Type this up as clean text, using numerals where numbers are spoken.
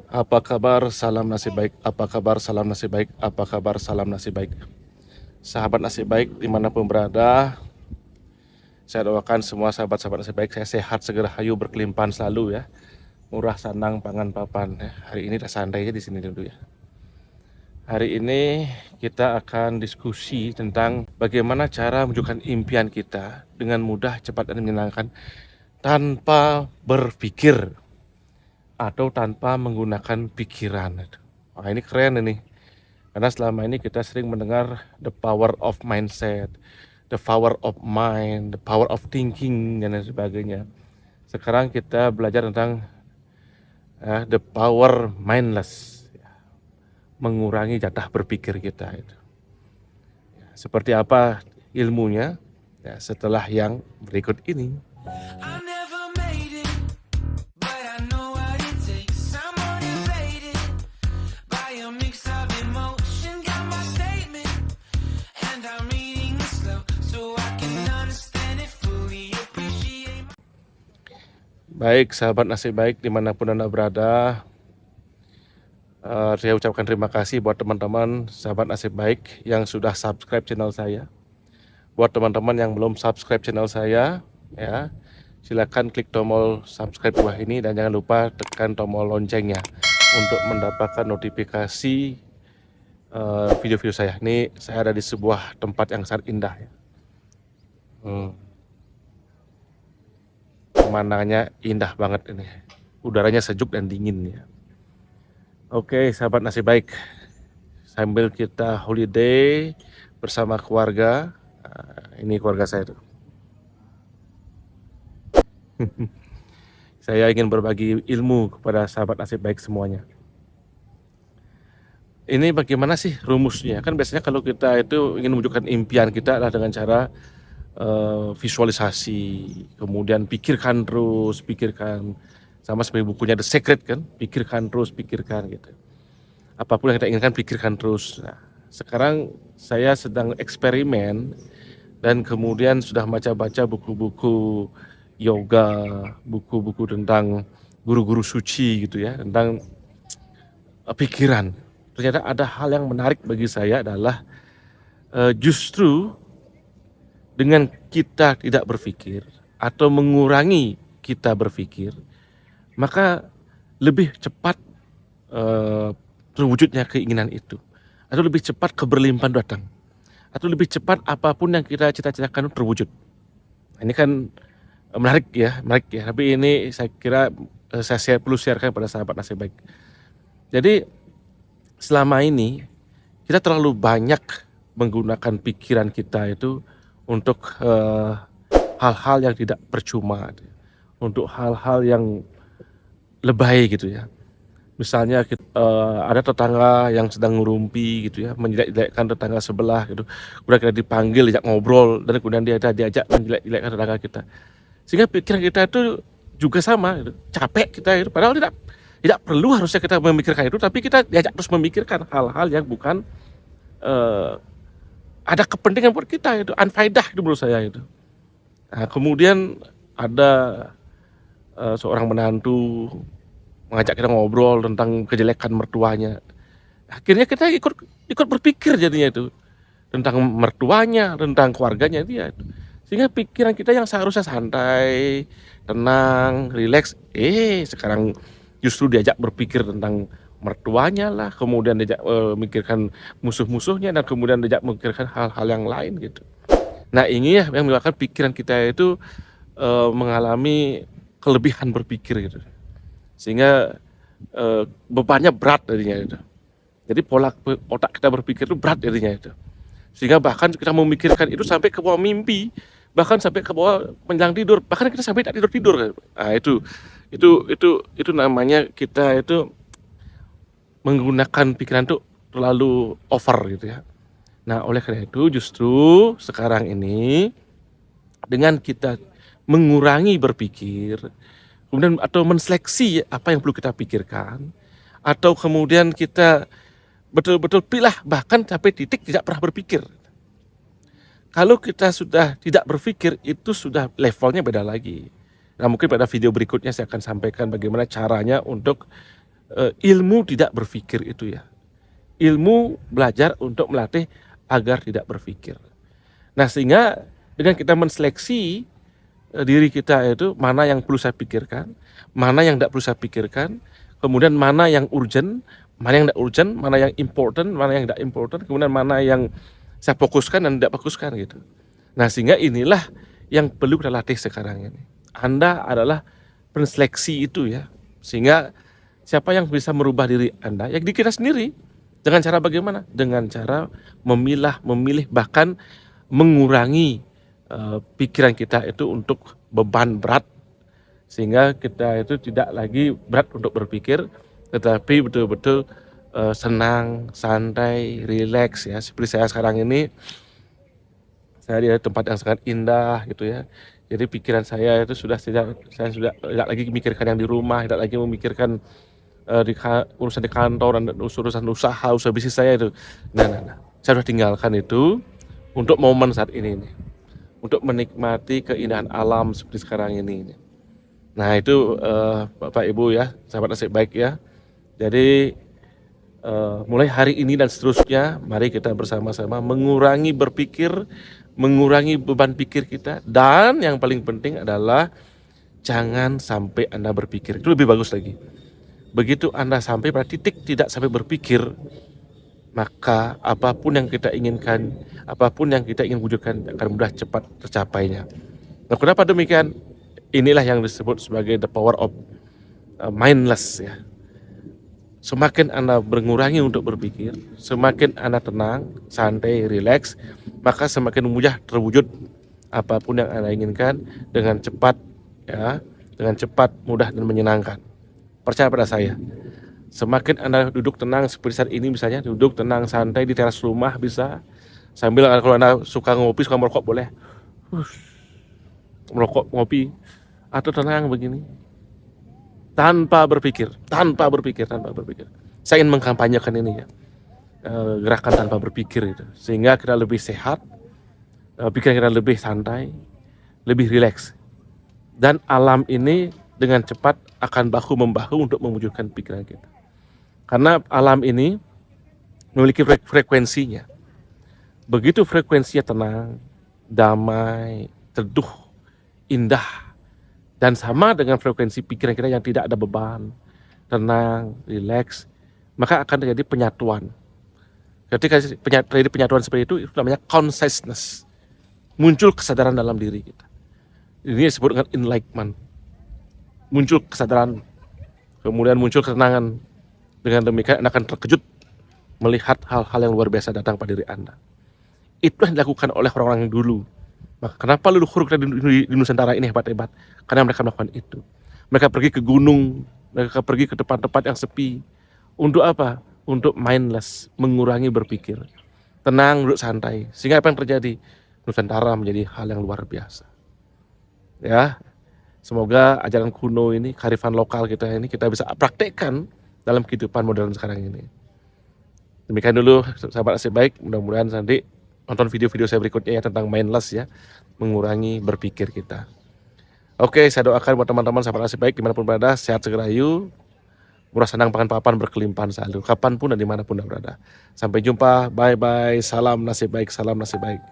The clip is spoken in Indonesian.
Apa kabar? Salam nasi baik. Apa kabar? Salam nasi baik. Apa kabar? Salam nasi baik. Sahabat nasi baik dimanapun berada, saya doakan semua sahabat-sahabat nasi baik saya sehat, segera hayu, berkelimpahan selalu ya. Murah sandang pangan papan. Hari ini tak santai aja di sini dulu ya. Hari ini kita akan diskusi tentang bagaimana cara menunjukkan impian kita dengan mudah, cepat, dan menyenangkan tanpa berpikir atau tanpa menggunakan pikiran. Wah, ini keren ini. Karena selama ini kita sering mendengar the power of mindset, the power of mind, the power of thinking, dan lain sebagainya. Sekarang kita belajar tentang the power mindless, mengurangi jatah berpikir kita. Seperti apa ilmunya? Ya, setelah yang berikut ini. Baik, sahabat nasi baik dimanapun Anda berada, saya ucapkan terima kasih buat teman-teman sahabat nasi baik yang sudah subscribe channel saya. Buat teman-teman yang belum subscribe channel saya, ya silakan klik tombol subscribe bawah ini dan jangan lupa tekan tombol loncengnya untuk mendapatkan notifikasi video-video saya. Ini saya ada di sebuah tempat yang sangat indah ya. Pemandangannya indah banget ini. Udaranya sejuk dan dingin ya. Oke, sahabat nasi baik. Sambil kita holiday bersama keluarga. Ini keluarga saya tuh. Saya ingin berbagi ilmu kepada sahabat nasi baik semuanya. Ini bagaimana sih rumusnya? Kan biasanya kalau kita itu ingin menunjukkan impian kita adalah dengan cara visualisasi, kemudian pikirkan terus, pikirkan, sama seperti bukunya The Secret kan, pikirkan terus, pikirkan gitu. Apapun yang kita inginkan, pikirkan terus. Nah, sekarang saya sedang eksperimen dan kemudian sudah baca-baca buku-buku yoga, buku-buku tentang guru-guru suci gitu ya, tentang pikiran. Ternyata ada hal yang menarik bagi saya adalah justru dengan kita tidak berpikir atau mengurangi kita berpikir, maka lebih cepat terwujudnya keinginan itu, atau lebih cepat keberlimpahan datang, atau lebih cepat apapun yang kita cita-citakan terwujud. Ini kan menarik ya. Tapi ini saya kira saya perlu sharekan pada sahabat nasi baik. Jadi selama ini kita terlalu banyak menggunakan pikiran kita itu untuk hal-hal yang tidak percuma, untuk hal-hal yang lebay gitu ya. Misalnya ada tetangga yang sedang ngerumpi gitu ya, menjelek-jelekkan tetangga sebelah gitu. Kemudian kita dipanggil, diajak ngobrol, dan kemudian dia diajak menjelek-jelekkan tetangga kita. Sehingga pikiran kita itu juga sama, gitu. Capek kita itu. Padahal tidak perlu harusnya kita memikirkan itu, tapi kita diajak terus memikirkan hal-hal yang bukan ada kepentingan buat kita, itu unfaedah itu menurut saya itu. Nah, kemudian ada seorang menantu mengajak kita ngobrol tentang kejelekan mertuanya. Akhirnya kita ikut berpikir jadinya itu tentang mertuanya, tentang keluarganya dia itu. Sehingga pikiran kita yang seharusnya santai, tenang, rileks, sekarang justru diajak berpikir tentang mertuanya lah, kemudian diajak memikirkan musuh-musuhnya, dan kemudian diajak memikirkan hal-hal yang lain gitu. Nah, ini ya yang menyebabkan pikiran kita itu mengalami kelebihan berpikir gitu, sehingga bebannya berat jadinya itu. Jadi pola otak kita berpikir itu berat jadinya itu, sehingga bahkan kita memikirkan itu sampai ke bawah mimpi, bahkan sampai ke bawah menjelang tidur, bahkan kita sampai tak tidur. Nah, itu namanya kita itu menggunakan pikiran itu terlalu over gitu ya. Nah, oleh karena itu justru sekarang ini dengan kita mengurangi berpikir, kemudian atau menseleksi apa yang perlu kita pikirkan, atau kemudian kita betul-betul pilih bahkan sampai titik tidak pernah berpikir. Kalau kita sudah tidak berpikir, itu sudah levelnya beda lagi. Nah, mungkin pada video berikutnya saya akan sampaikan bagaimana caranya untuk ilmu tidak berpikir itu ya. Ilmu belajar untuk melatih agar tidak berpikir. Nah, sehingga dengan kita menseleksi diri kita itu mana yang perlu saya pikirkan, mana yang tidak perlu saya pikirkan, kemudian mana yang urgent, mana yang tidak urgent, mana yang important, mana yang tidak important, kemudian mana yang saya fokuskan dan tidak fokuskan gitu. Nah, sehingga inilah yang perlu kita latih sekarang ini. Anda adalah penseleksi itu ya. Sehingga siapa yang bisa merubah diri Anda? Ya diri kita sendiri. Dengan cara bagaimana? Dengan cara memilih bahkan mengurangi pikiran kita itu untuk beban berat, sehingga kita itu tidak lagi berat untuk berpikir, tetapi betul-betul senang, santai, rileks ya. Seperti saya sekarang ini, saya di tempat yang sangat indah gitu ya. Jadi pikiran saya itu saya sudah tidak lagi memikirkan yang di rumah, tidak lagi memikirkan urusan di kantor dan urusan usaha bisnis saya itu. Nah, saya sudah tinggalkan itu untuk momen saat ini nih, untuk menikmati keindahan alam seperti sekarang ini. Nah itu Bapak Ibu ya, sahabat nasib baik ya. Jadi mulai hari ini dan seterusnya, mari kita bersama-sama mengurangi berpikir, mengurangi beban pikir kita, dan yang paling penting adalah jangan sampai Anda berpikir. Itu lebih bagus lagi. Begitu Anda sampai pada titik tidak sampai berpikir, maka apapun yang kita inginkan, apapun yang kita ingin wujudkan akan mudah cepat tercapainya. Nah, kenapa demikian? Inilah yang disebut sebagai the power of mindless ya. Semakin Anda mengurangi untuk berpikir, semakin Anda tenang, santai, rileks, maka semakin mudah terwujud apapun yang Anda inginkan dengan cepat ya, dengan cepat, mudah dan menyenangkan. Percaya pada saya. Semakin Anda duduk tenang seperti saat ini misalnya, duduk tenang santai di teras rumah bisa, sambil kalau Anda suka ngopi, suka merokok boleh merokok, ngopi, atau tenang begini, tanpa berpikir. Saya ingin mengkampanyekan ini ya, gerakan tanpa berpikir itu, sehingga kita lebih sehat, pikiran kita lebih santai, lebih rileks, dan alam ini dengan cepat akan bahu-membahu untuk mewujudkan pikiran kita. Karena alam ini memiliki frekuensinya. Begitu frekuensinya tenang, damai, teduh, indah, dan sama dengan frekuensi pikiran kita yang tidak ada beban, tenang, rileks, maka akan terjadi penyatuan. Ketika terjadi penyatuan seperti itu namanya consciousness. Muncul kesadaran dalam diri kita. Ini disebut dengan enlightenment. Muncul kesadaran, kemudian muncul ketenangan. Dengan demikian Anda akan terkejut melihat hal-hal yang luar biasa datang pada diri Anda. Itu yang dilakukan oleh orang-orang yang dulu. Maka kenapa leluhur kita di Nusantara ini hebat-hebat? Karena mereka melakukan itu. Mereka pergi ke gunung, mereka pergi ke tempat-tempat yang sepi. Untuk apa? Untuk mindless, mengurangi berpikir. Tenang, duduk santai. Sehingga apa yang terjadi? Nusantara menjadi hal yang luar biasa. Ya, semoga ajaran kuno ini, kearifan lokal kita ini, kita bisa praktekkan dalam kehidupan modern sekarang ini. Demikian dulu sahabat nasib baik, mudah-mudahan nanti nonton video-video saya berikutnya ya tentang mindless ya, mengurangi berpikir kita. Oke, saya doakan buat teman-teman sahabat nasib baik dimanapun berada, sehat segerayu, murah senang pangan papan berkelimpahan selalu, kapanpun dan dimanapun Anda berada. Sampai jumpa, bye-bye, salam nasib baik, salam nasib baik.